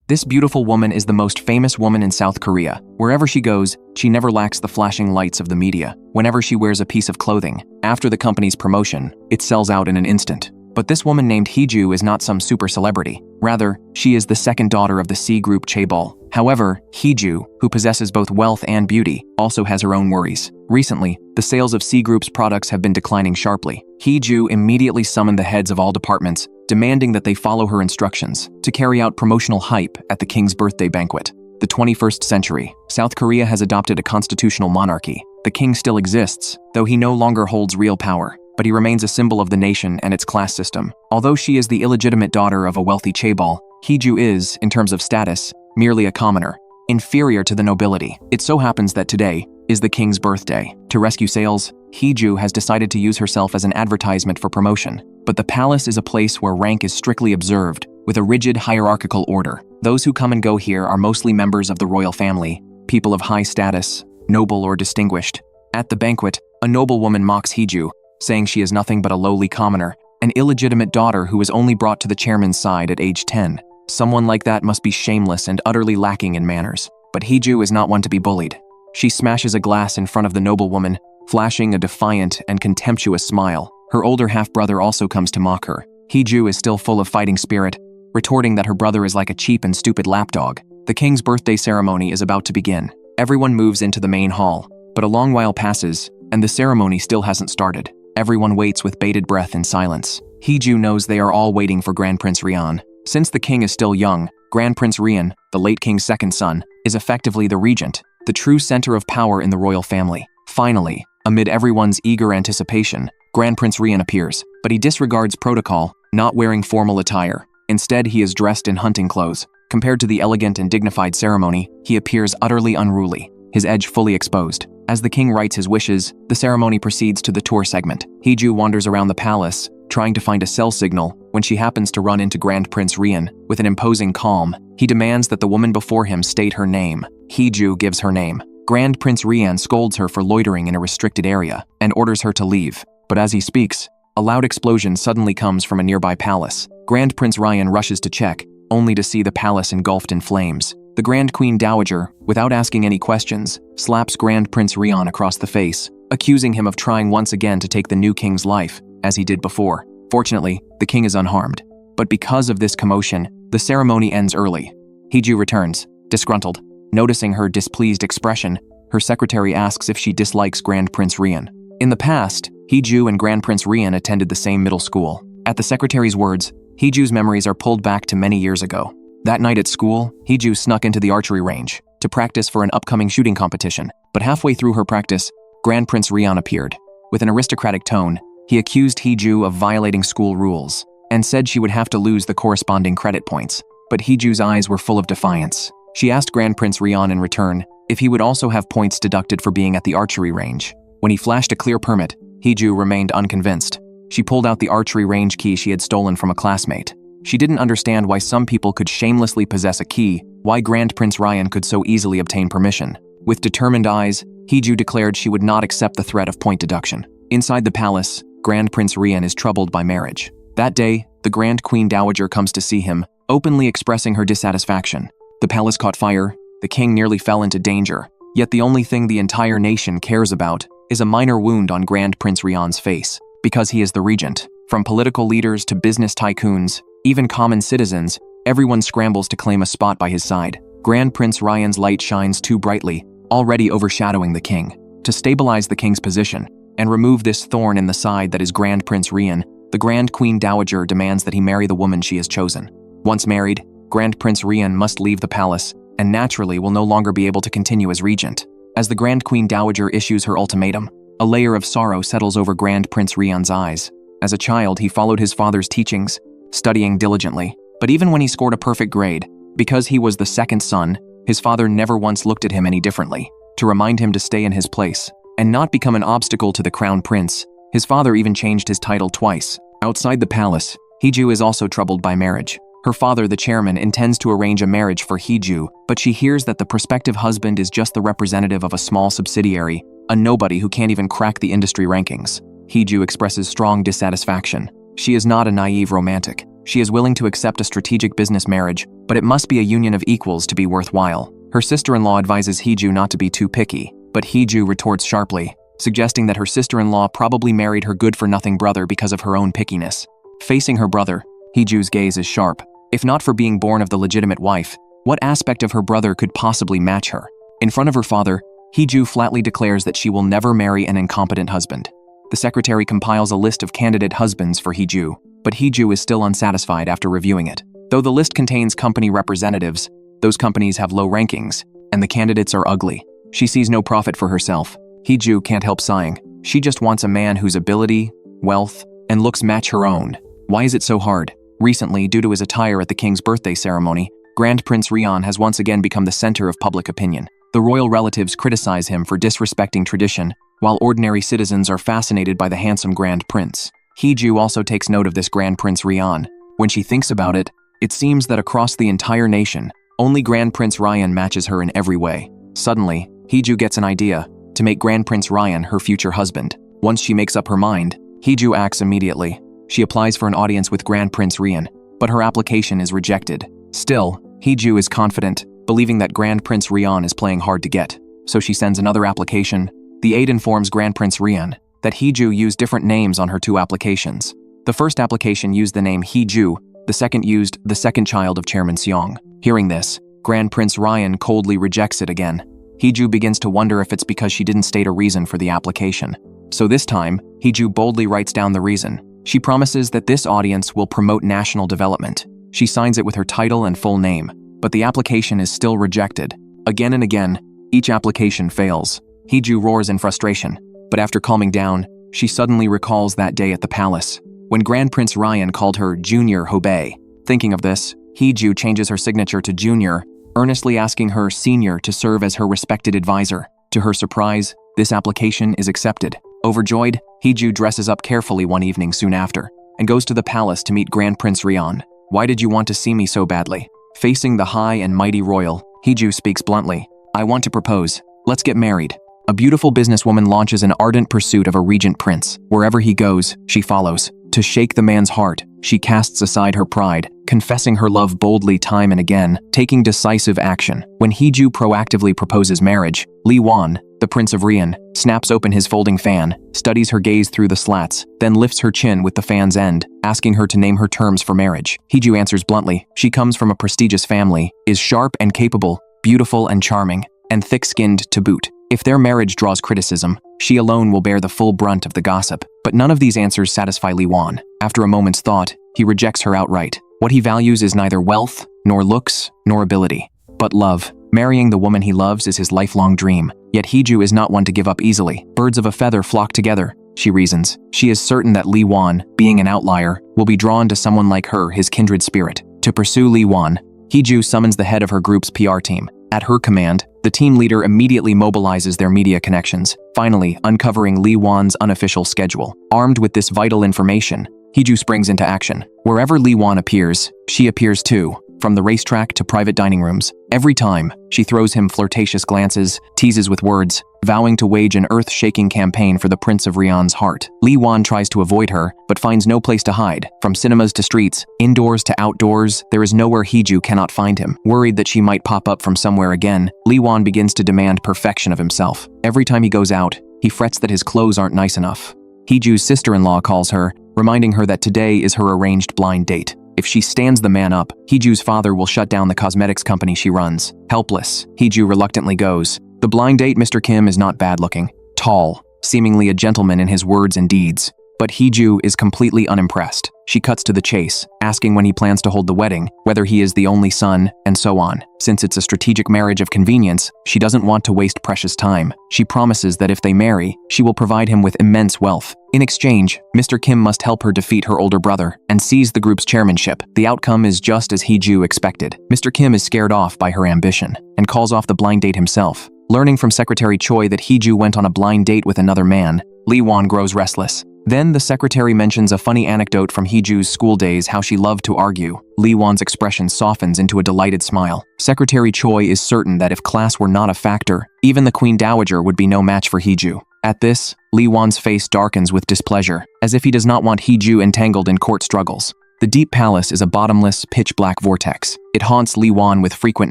This beautiful woman is the most famous woman in South Korea. Wherever she goes, she never lacks the flashing lights of the media. Whenever she wears a piece of clothing, after the company's promotion, it sells out in an instant. But this woman named Heju is not some super celebrity. Rather, she is the second daughter of the C Group chaebol. However, Heju, who possesses both wealth and beauty, also has her own worries. Recently, the sales of C Group's products have been declining sharply. Heju immediately summoned the heads of all departments, demanding that they follow her instructions to carry out promotional hype at the king's birthday banquet. The 21st century, South Korea has adopted a constitutional monarchy. The king still exists, though he no longer holds real power, but he remains a symbol of the nation and its class system. Although she is the illegitimate daughter of a wealthy chaebol, Heju is, in terms of status, merely a commoner, inferior to the nobility. It so happens that today is the king's birthday. To rescue sales, Heju has decided to use herself as an advertisement for promotion. But the palace is a place where rank is strictly observed, with a rigid hierarchical order. Those who come and go here are mostly members of the royal family, people of high status, noble or distinguished. At the banquet, a noblewoman mocks Heju, saying she is nothing but a lowly commoner, an illegitimate daughter who was only brought to the chairman's side at age 10. Someone like that must be shameless and utterly lacking in manners. But Heju is not one to be bullied. She smashes a glass in front of the noblewoman, flashing a defiant and contemptuous smile. Her older half-brother also comes to mock her. Heju is still full of fighting spirit, retorting that her brother is like a cheap and stupid lapdog. The king's birthday ceremony is about to begin. Everyone moves into the main hall, but a long while passes, and the ceremony still hasn't started. Everyone waits with bated breath in silence. Heju knows they are all waiting for Grand Prince Rian. Since the king is still young, Grand Prince Rian, the late king's second son, is effectively the regent, the true center of power in the royal family. Finally, amid everyone's eager anticipation, Grand Prince Rian appears, but he disregards protocol, not wearing formal attire. Instead, he is dressed in hunting clothes. Compared to the elegant and dignified ceremony, he appears utterly unruly, his edge fully exposed. As the king writes his wishes, the ceremony proceeds to the tour segment. Heju wanders around the palace, trying to find a cell signal, when she happens to run into Grand Prince Rian. With an imposing calm, he demands that the woman before him state her name. Heju gives her name. Grand Prince Rian scolds her for loitering in a restricted area, and orders her to leave. But as he speaks, a loud explosion suddenly comes from a nearby palace. Grand Prince Rian rushes to check, only to see the palace engulfed in flames. The Grand Queen Dowager, without asking any questions, slaps Grand Prince Rian across the face, accusing him of trying once again to take the new king's life, as he did before. Fortunately, the king is unharmed. But because of this commotion, the ceremony ends early. Heju returns, disgruntled. Noticing her displeased expression, her secretary asks if she dislikes Grand Prince Rian. In the past, Heju and Grand Prince Rian attended the same middle school. At the secretary's words, Heju's memories are pulled back to many years ago. That night at school, Heju snuck into the archery range to practice for an upcoming shooting competition. But halfway through her practice, Grand Prince Rian appeared. With an aristocratic tone, he accused Heju of violating school rules and said she would have to lose the corresponding credit points. But Heju's eyes were full of defiance. She asked Grand Prince Rian in return if he would also have points deducted for being at the archery range. When he flashed a clear permit, Heju remained unconvinced. She pulled out the archery range key she had stolen from a classmate. She didn't understand why some people could shamelessly possess a key, why Grand Prince Rian could so easily obtain permission. With determined eyes, Heju declared she would not accept the threat of point deduction. Inside the palace, Grand Prince Rian is troubled by marriage. That day, the Grand Queen Dowager comes to see him, openly expressing her dissatisfaction. The palace caught fire, the king nearly fell into danger, yet the only thing the entire nation cares about is a minor wound on Grand Prince Rian's face, because he is the regent. From political leaders to business tycoons, even common citizens, everyone scrambles to claim a spot by his side. Grand Prince Rian's light shines too brightly, already overshadowing the king. To stabilize the king's position and remove this thorn in the side that is Grand Prince Rian, the Grand Queen Dowager demands that he marry the woman she has chosen. Once married, Grand Prince Rian must leave the palace and naturally will no longer be able to continue as regent. As the Grand Queen Dowager issues her ultimatum, a layer of sorrow settles over Grand Prince Rian's eyes. As a child, he followed his father's teachings, studying diligently. But even when he scored a perfect grade, because he was the second son, his father never once looked at him any differently. To remind him to stay in his place and not become an obstacle to the crown prince, his father even changed his title twice. Outside the palace, Heju is also troubled by marriage. Her father, the chairman, intends to arrange a marriage for Heju, but she hears that the prospective husband is just the representative of a small subsidiary, a nobody who can't even crack the industry rankings. Heju expresses strong dissatisfaction. She is not a naive romantic. She is willing to accept a strategic business marriage, but it must be a union of equals to be worthwhile. Her sister-in-law advises Heju not to be too picky, but Heju retorts sharply, suggesting that her sister-in-law probably married her good-for-nothing brother because of her own pickiness. Facing her brother, Heju's gaze is sharp. If not for being born of the legitimate wife, what aspect of her brother could possibly match her? In front of her father, Heju flatly declares that she will never marry an incompetent husband. The secretary compiles a list of candidate husbands for Heju, but Heju is still unsatisfied after reviewing it. Though the list contains company representatives, those companies have low rankings, and the candidates are ugly. She sees no profit for herself. Heju can't help sighing. She just wants a man whose ability, wealth, and looks match her own. Why is it so hard? Recently, due to his attire at the king's birthday ceremony, Grand Prince Regent has once again become the center of public opinion. The royal relatives criticize him for disrespecting tradition, while ordinary citizens are fascinated by the handsome Grand Prince. Heju also takes note of this Grand Prince Regent. When she thinks about it, it seems that across the entire nation, only Grand Prince Regent matches her in every way. Suddenly, Heju gets an idea to make Grand Prince Regent her future husband. Once she makes up her mind, Heju acts immediately. She applies for an audience with Grand Prince Regent, but her application is rejected. Still, Heju is confident, believing that Grand Prince Regent is playing hard to get. So she sends another application. The aide informs Grand Prince Regent that Heju used different names on her two applications. The first application used the name Heju, the second used the second child of Chairman Seong. Hearing this, Grand Prince Regent coldly rejects it again. Heju begins to wonder if it's because she didn't state a reason for the application. So this time, Heju boldly writes down the reason. She promises that this audience will promote national development. She signs it with her title and full name, but the application is still rejected. Again and again, each application fails. Heju roars in frustration, but after calming down, she suddenly recalls that day at the palace, when Grand Prince Regent called her Junior Hobei. Thinking of this, Heju changes her signature to Junior, earnestly asking her Senior to serve as her respected advisor. To her surprise, this application is accepted. Overjoyed, Heju dresses up carefully one evening soon after, and goes to the palace to meet Grand Prince Regent. "Why did you want to see me so badly?" Facing the high and mighty royal, Heju speaks bluntly. "I want to propose. Let's get married." A beautiful businesswoman launches an ardent pursuit of a regent prince. Wherever he goes, she follows. To shake the man's heart, she casts aside her pride, confessing her love boldly time and again, taking decisive action. When Heju proactively proposes marriage, Li Wan, the Prince of Regent, snaps open his folding fan, studies her gaze through the slats, then lifts her chin with the fan's end, asking her to name her terms for marriage. Heju answers bluntly. She comes from a prestigious family, is sharp and capable, beautiful and charming, and thick-skinned to boot. If their marriage draws criticism, she alone will bear the full brunt of the gossip. But none of these answers satisfy Li Wan. After a moment's thought, he rejects her outright. What he values is neither wealth, nor looks, nor ability, but love. Marrying the woman he loves is his lifelong dream. Yet Heju is not one to give up easily. Birds of a feather flock together, she reasons. She is certain that Li Wan, being an outlier, will be drawn to someone like her, his kindred spirit. To pursue Li Wan, Heju summons the head of her group's PR team. At her command, the team leader immediately mobilizes their media connections, finally uncovering Li Wan's unofficial schedule. Armed with this vital information, Heju springs into action. Wherever Li Wan appears, she appears too. From the racetrack to private dining rooms, every time, she throws him flirtatious glances, teases with words, vowing to wage an earth-shaking campaign for the Prince of Regent's heart. Li Wan tries to avoid her, but finds no place to hide. From cinemas to streets, indoors to outdoors, there is nowhere Heju cannot find him. Worried that she might pop up from somewhere again, Li Wan begins to demand perfection of himself. Every time he goes out, he frets that his clothes aren't nice enough. Heju's sister-in-law calls her, reminding her that today is her arranged blind date. If she stands the man up, Heju's father will shut down the cosmetics company she runs. Helpless, Heju reluctantly goes. The blind date, Mr. Kim, is not bad-looking. Tall, seemingly a gentleman in his words and deeds. But Heju is completely unimpressed. She cuts to the chase, asking when he plans to hold the wedding, whether he is the only son, and so on. Since it's a strategic marriage of convenience, she doesn't want to waste precious time. She promises that if they marry, she will provide him with immense wealth. In exchange, Mr. Kim must help her defeat her older brother and seize the group's chairmanship. The outcome is just as Heju expected. Mr. Kim is scared off by her ambition and calls off the blind date himself. Learning from Secretary Choi that Heju went on a blind date with another man, Li Wan grows restless. Then the secretary mentions a funny anecdote from Heju's school days, how she loved to argue. Li Wan's expression softens into a delighted smile. Secretary Choi is certain that if class were not a factor, even the Queen Dowager would be no match for Heju. At this, Li Wan's face darkens with displeasure, as if he does not want Heju entangled in court struggles. The deep palace is a bottomless, pitch-black vortex. It haunts Li Wan with frequent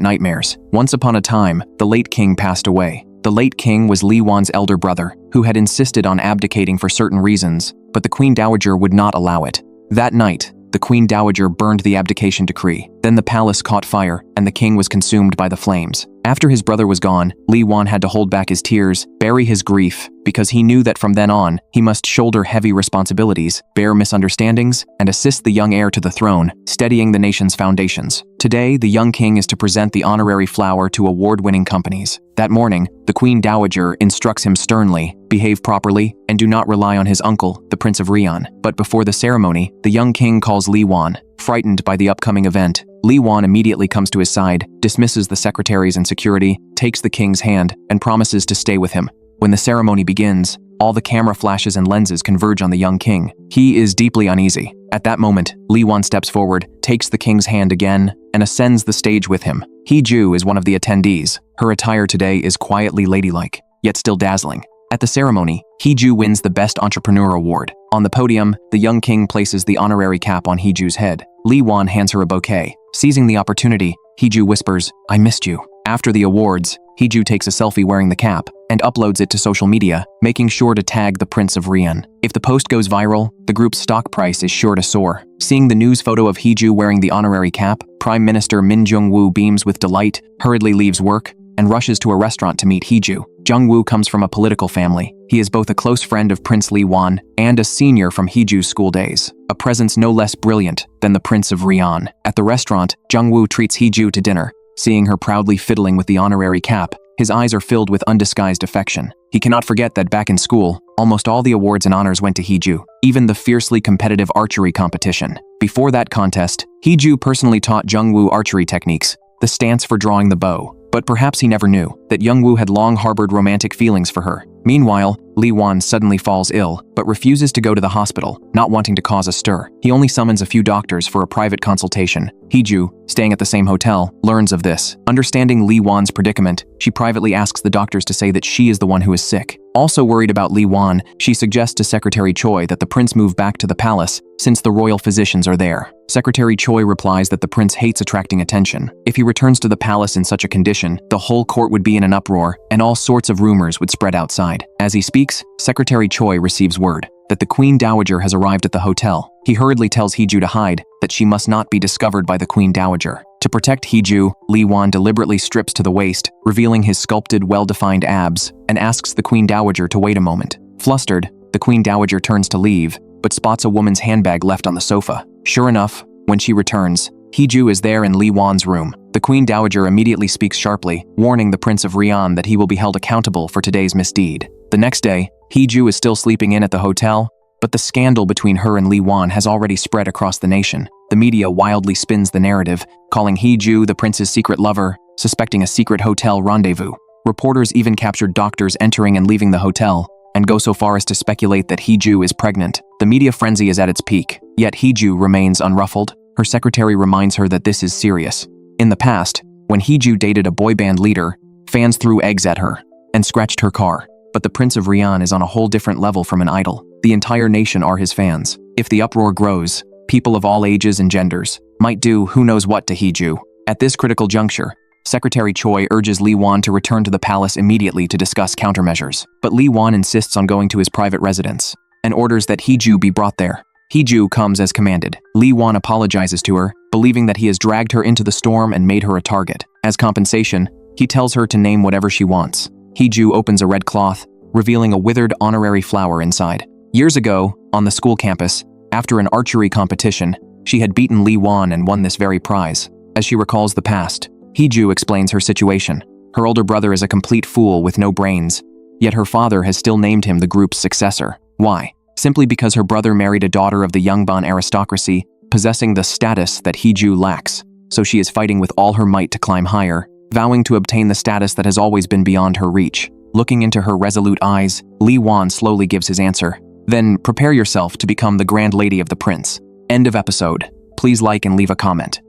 nightmares. Once upon a time, the late king passed away. The late king was Li Wan's elder brother, who had insisted on abdicating for certain reasons, but the Queen Dowager would not allow it. That night, the Queen Dowager burned the abdication decree. Then the palace caught fire, and the king was consumed by the flames. After his brother was gone, Li Wan had to hold back his tears, bury his grief, because he knew that from then on, he must shoulder heavy responsibilities, bear misunderstandings, and assist the young heir to the throne, steadying the nation's foundations. Today, the young king is to present the honorary flower to award-winning companies. That morning, the Queen Dowager instructs him sternly, behave properly, and do not rely on his uncle, the Prince of Regent. But before the ceremony, the young king calls Li Wan. Frightened by the upcoming event, Li Wan immediately comes to his side, dismisses the secretaries and security, takes the king's hand, and promises to stay with him. When the ceremony begins, all the camera flashes and lenses converge on the young king. He is deeply uneasy. At that moment, Li Wan steps forward, takes the king's hand again, and ascends the stage with him. He-ju is one of the attendees. Her attire today is quietly ladylike, yet still dazzling. At the ceremony, He-ju wins the Best Entrepreneur Award. On the podium, the young king places the honorary cap on He-ju's head. Li Wan hands her a bouquet. Seizing the opportunity, He-ju whispers, "I missed you." After the awards, He-ju takes a selfie wearing the cap and uploads it to social media, making sure to tag the Prince of Regent. If the post goes viral, the group's stock price is sure to soar. Seeing the news photo of He-ju wearing the honorary cap, Prime Minister Min Jung-woo beams with delight, hurriedly leaves work, and rushes to a restaurant to meet He-ju. Jung-woo comes from a political family. He is both a close friend of Prince Li Wan and a senior from He-ju's school days, a presence no less brilliant than the Prince of Regent. At the restaurant, Jung-woo treats He-ju to dinner. Seeing her proudly fiddling with the honorary cap, his eyes are filled with undisguised affection. He cannot forget that back in school, almost all the awards and honors went to He-ju, even the fiercely competitive archery competition. Before that contest, He-ju personally taught Jung-woo archery techniques, the stance for drawing the bow. But perhaps he never knew that Jung-woo had long harbored romantic feelings for her. Meanwhile, Li Wan suddenly falls ill, but refuses to go to the hospital, not wanting to cause a stir. He only summons a few doctors for a private consultation. He-ju, staying at the same hotel, learns of this. Understanding Li Wan's predicament, she privately asks the doctors to say that she is the one who is sick. Also worried about Li Wan, she suggests to Secretary Choi that the prince move back to the palace, since the royal physicians are there. Secretary Choi replies that the prince hates attracting attention. If he returns to the palace in such a condition, the whole court would be in an uproar, and all sorts of rumors would spread outside. As he speaks, Secretary Choi receives word that the Queen Dowager has arrived at the hotel. He hurriedly tells He-ju to hide, that she must not be discovered by the Queen Dowager. To protect He-ju, Li Wan deliberately strips to the waist, revealing his sculpted, well-defined abs, and asks the Queen Dowager to wait a moment. Flustered, the Queen Dowager turns to leave, but spots a woman's handbag left on the sofa. Sure enough, when she returns, He-ju is there in Li Wan's room. The Queen Dowager immediately speaks sharply, warning the Prince of Regent that he will be held accountable for today's misdeed. The next day, He-ju is still sleeping in at the hotel, but the scandal between her and Li Wan has already spread across the nation. The media wildly spins the narrative, calling He-ju the prince's secret lover, suspecting a secret hotel rendezvous. Reporters even captured doctors entering and leaving the hotel, and go so far as to speculate that He-ju is pregnant. The media frenzy is at its peak, yet He-ju remains unruffled. Her secretary reminds her that this is serious. In the past, when He-ju dated a boy band leader, fans threw eggs at her and scratched her car. But the Prince of Regent is on a whole different level from an idol. The entire nation are his fans. If the uproar grows, people of all ages and genders might do who knows what to He-ju. At this critical juncture, Secretary Choi urges Li Wan to return to the palace immediately to discuss countermeasures. But Li Wan insists on going to his private residence and orders that He-ju be brought there. He-ju comes as commanded. Li Wan apologizes to her, believing that he has dragged her into the storm and made her a target. As compensation, he tells her to name whatever she wants. He-ju opens a red cloth, revealing a withered honorary flower inside. Years ago, on the school campus, after an archery competition, she had beaten Li Wan and won this very prize. As she recalls the past, He-ju explains her situation. Her older brother is a complete fool with no brains, yet her father has still named him the group's successor. Why? Simply because her brother married a daughter of the Yongbon aristocracy, possessing the status that He-ju lacks. So she is fighting with all her might to climb higher, vowing to obtain the status that has always been beyond her reach. Looking into her resolute eyes, Li Wan slowly gives his answer. Then prepare yourself to become the grand lady of the prince. End of episode. Please like and leave a comment.